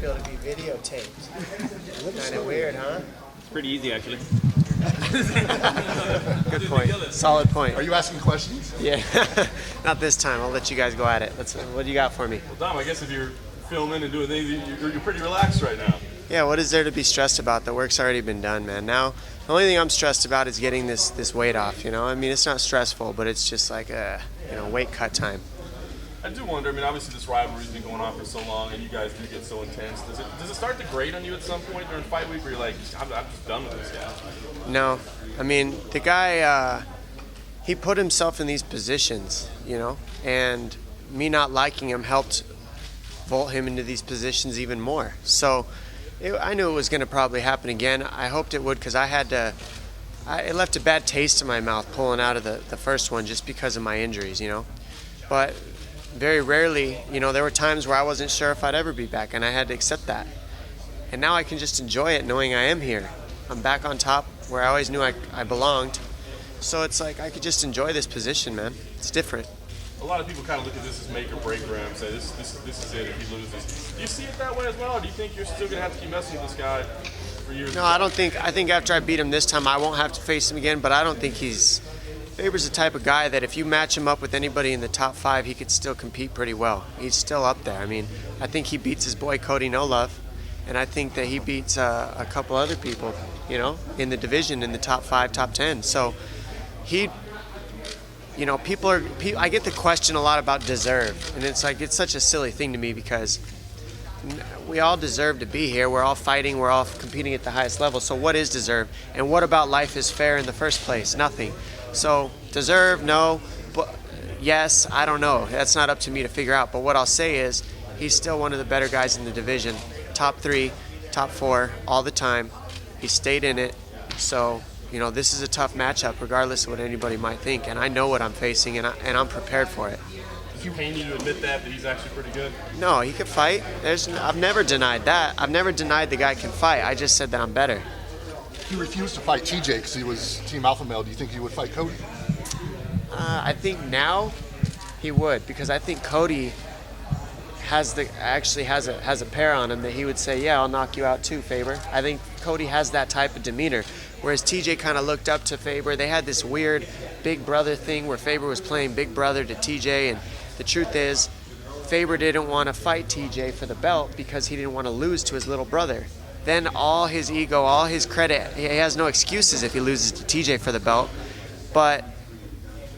feel to be videotaped? Kind of weird, huh? It's pretty easy, actually. Good point. Solid point. Are you asking questions? Yeah. Not this time. I'll let you guys go at it. What do you got for me? Well, Dom, I guess if you're filming and doing things, you're pretty relaxed right now. Yeah, what is there to be stressed about? The work's already been done, man. Now, the only thing I'm stressed about is getting this weight off, you know? I mean, it's not stressful, but it's just like weight cut time. I do wonder, I mean, obviously this rivalry's been going on for so long and you guys do get so intense. Does it start to grate on you at some point during fight week where you're like, I'm just done with this guy? No. I mean, the guy, he put himself in these positions, you know? And me not liking him helped vault him into these positions even more. So I knew it was going to probably happen again. I hoped it would because it left a bad taste in my mouth pulling out of the first one just because of my injuries, you know? But very rarely, you know, there were times where I wasn't sure if I'd ever be back, and I had to accept that. And now I can just enjoy it knowing I am here. I'm back on top where I always knew I belonged. So it's like I could just enjoy this position, man. It's different. A lot of people kind of look at this as make or break for him, say this is it if he loses. Do you see it that way as well, or do you think you're still going to have to keep messing with this guy for years? No, I think after I beat him this time, I won't have to face him again, but I don't think Faber's the type of guy that if you match him up with anybody in the top 5, he could still compete pretty well. He's still up there. I mean, I think he beats his boy Cody No Love, and I think that he beats a couple other people, you know, in the division in the top 5, top 10. So you know, I get the question a lot about deserve, and it's like it's such a silly thing to me because we all deserve to be here. We're all fighting. We're all competing at the highest level. So what is deserve? And what about life is fair in the first place? Nothing. So deserve, no, but yes, I don't know. That's not up to me to figure out. But what I'll say is he's still one of the better guys in the division. Top 3, top 4, all the time. He stayed in it. So, you know, this is a tough matchup regardless of what anybody might think. And I know what I'm facing, and I'm prepared for it. Does it pain you to admit that he's actually pretty good? No, he can fight. I've never denied that. I've never denied the guy can fight. I just said that I'm better. He refused to fight TJ because he was Team Alpha Male. Do you think he would fight Cody? I think now he would, because I think Cody has a pair on him that he would say, yeah, I'll knock you out too, Faber. I think Cody has that type of demeanor, whereas TJ kind of looked up to Faber. They had this weird big brother thing where Faber was playing big brother to TJ, and the truth is Faber didn't want to fight TJ for the belt because he didn't want to lose to his little brother. Then all his ego, all his credit, he has no excuses if he loses to TJ for the belt. But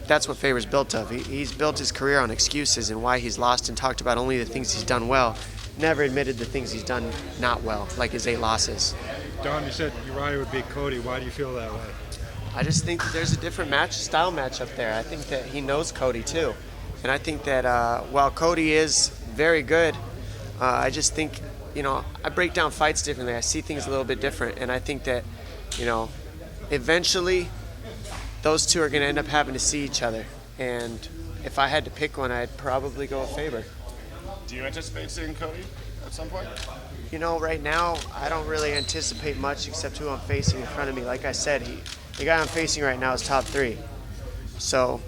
that's what Faber's built of. He's built his career on excuses and why he's lost, and talked about only the things he's done well. Never admitted the things he's done not well, like his 8 losses. Dom, you said Uriah would beat Cody. Why do you feel that way? I just think that there's a different style match up there. I think that he knows Cody too. And I think that while Cody is very good, I just think, you know, I break down fights differently. I see things a little bit different. And I think that, you know, eventually those two are going to end up having to see each other. And if I had to pick one, I'd probably go with Faber. Do you anticipate seeing Cody at some point? You know, right now, I don't really anticipate much except who I'm facing in front of me. Like I said, the guy I'm facing right now is top 3. So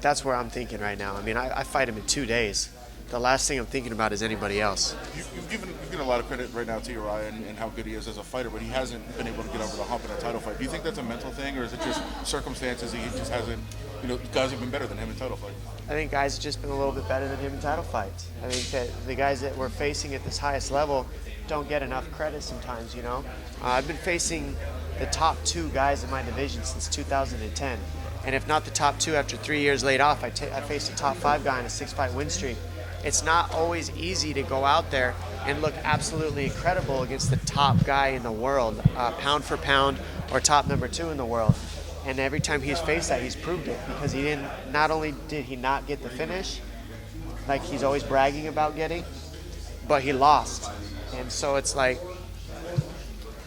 that's where I'm thinking right now. I mean, I fight him in 2 days. The last thing I'm thinking about is anybody else. You've given a lot of credit right now to Uriah and how good he is as a fighter, but he hasn't been able to get over the hump in a title fight. Do you think that's a mental thing, or is it just circumstances that he just hasn't, you know, guys have been better than him in title fights? I think guys have just been a little bit better than him in title fights. I think that the guys that we're facing at this highest level don't get enough credit sometimes, you know. I've been facing the top 2 guys in my division since 2010. And if not the top 2 after 3 years laid off, I faced a top 5 guy in a 6-fight win streak. It's not always easy to go out there and look absolutely incredible against the top guy in the world, pound for pound, or top number 2 in the world. And every time he's faced that, he's proved it, because not only did he not get the finish, like he's always bragging about getting, but he lost. And so it's like,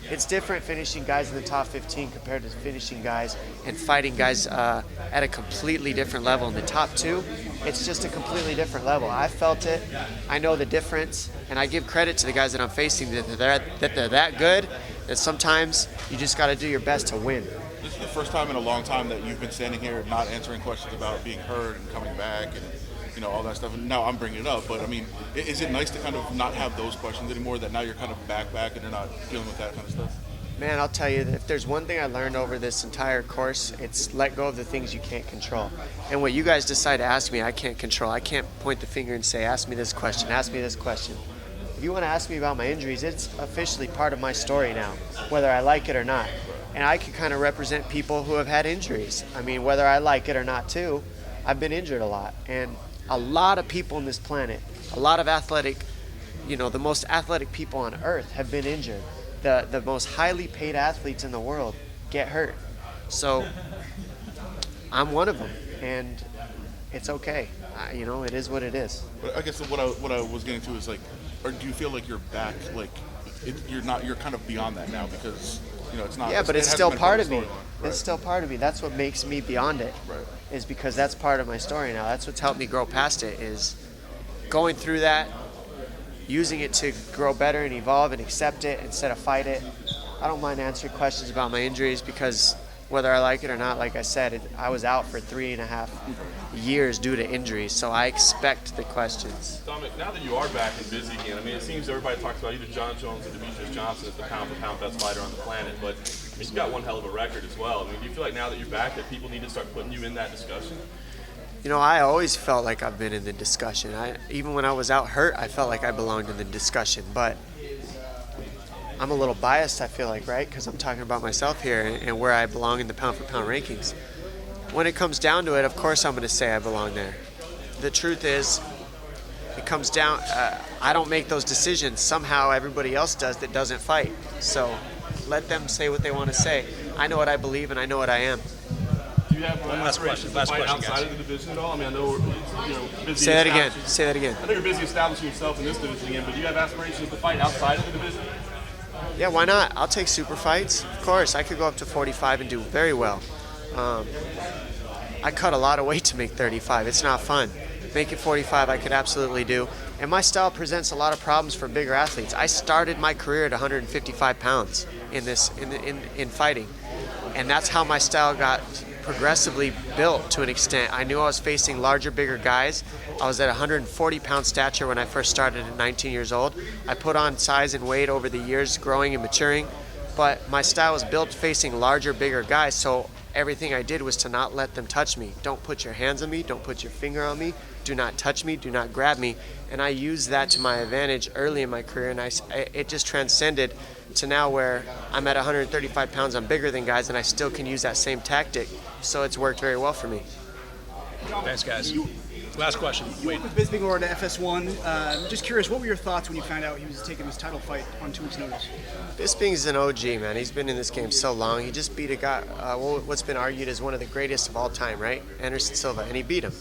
it's different finishing guys in the top 15 compared to finishing guys and fighting guys at a completely different level. In the top 2, it's just a completely different level. I felt it. I know the difference, and I give credit to the guys that I'm facing that they're that good that sometimes you just got to do your best to win. This is the first time in a long time that you've been standing here not answering questions about being hurt and coming back. And all that stuff. And now I'm bringing it up, but I mean, is it nice to kind of not have those questions anymore? That now you're kind of back, and you're not dealing with that kind of stuff. Man, I'll tell you that if there's one thing I learned over this entire course, it's let go of the things you can't control. And what you guys decide to ask me, I can't control. I can't point the finger and say, ask me this question, ask me this question. If you want to ask me about my injuries, it's officially part of my story now, whether I like it or not. And I can kind of represent people who have had injuries. I mean, whether I like it or not too, I've been injured a lot. And a lot of people on this planet, a lot of athletic, the most athletic people on earth have been injured. The most highly paid athletes in the world get hurt. So I'm one of them, and it's okay. It is what it is. But I guess what I was getting to is or do you feel like you're back? You're kind of beyond that now because it's not. Yeah, but it's still part of me. Right. It's still part of me. That's what makes me beyond it. Right. Is because that's part of my story now. That's what's helped me grow past it. Is going through that, using it to grow better and evolve and accept it instead of fight it. I don't mind answering questions about my injuries because whether I like it or not, like I said, I was out for 3.5 years due to injuries, so I expect the questions. Dominick, now that you are back and busy again, I mean, it seems everybody talks about either John Jones or Demetrius Johnson as the pound-for-pound best fighter on the planet, but I mean, you've got one hell of a record as well. I mean, do you feel like now that you're back that people need to start putting you in that discussion? I always felt like I've been in the discussion. Even when I was out hurt, I felt like I belonged in the discussion. But I'm a little biased, I feel like, right? Because I'm talking about myself here and where I belong in the pound-for-pound rankings. When it comes down to it, of course I'm going to say I belong there. The truth is, it comes down, I don't make those decisions. Somehow everybody else does that doesn't fight. So let them say what they want to say. I know what I believe and I know what I am. Do you have aspirations to fight outside of the division at all? I mean, I know we're busy. Say that again. I know you're busy establishing yourself in this division again, but do you have aspirations to fight outside of the division? Yeah, why not? I'll take super fights. Of course, I could go up to 45 and do very well. I cut a lot of weight to make 35. It's not fun. Making 45, I could absolutely do. And my style presents a lot of problems for bigger athletes. I started my career at 155 pounds in fighting, and that's how my style got progressively built to an extent. I knew I was facing larger, bigger guys. I was at 140-pound stature when I first started at 19 years old. I put on size and weight over the years, growing and maturing, but my style was built facing larger, bigger guys, so everything I did was to not let them touch me. Don't put your hands on me, don't put your finger on me, do not touch me, do not grab me, and I used that to my advantage early in my career, and it just transcended to now where I'm at 135 pounds, I'm bigger than guys, and I still can use that same tactic, so it's worked very well for me. Thanks, guys. Last question. You worked with Bisping or to FS1. Just curious, what were your thoughts when you found out he was taking his title fight on 2 weeks' notice? Bisping's an OG, man. He's been in this game so long. He just beat a guy, what's been argued as one of the greatest of all time, right? Anderson Silva, and he beat him.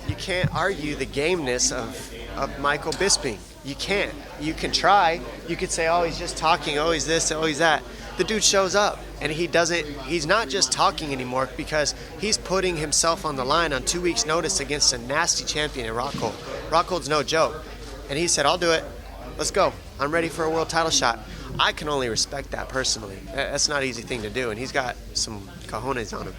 You can't argue the gameness of Michael Bisping. You can't. You can try. You could say, oh, he's just talking, oh, he's this, oh, he's that. The dude shows up, and he's not just talking anymore because he's putting himself on the line on 2 weeks' notice against a nasty champion in Rockhold. Rockhold's no joke. And he said, I'll do it. Let's go. I'm ready for a world title shot. I can only respect that personally. That's not an easy thing to do, and he's got some cojones on him.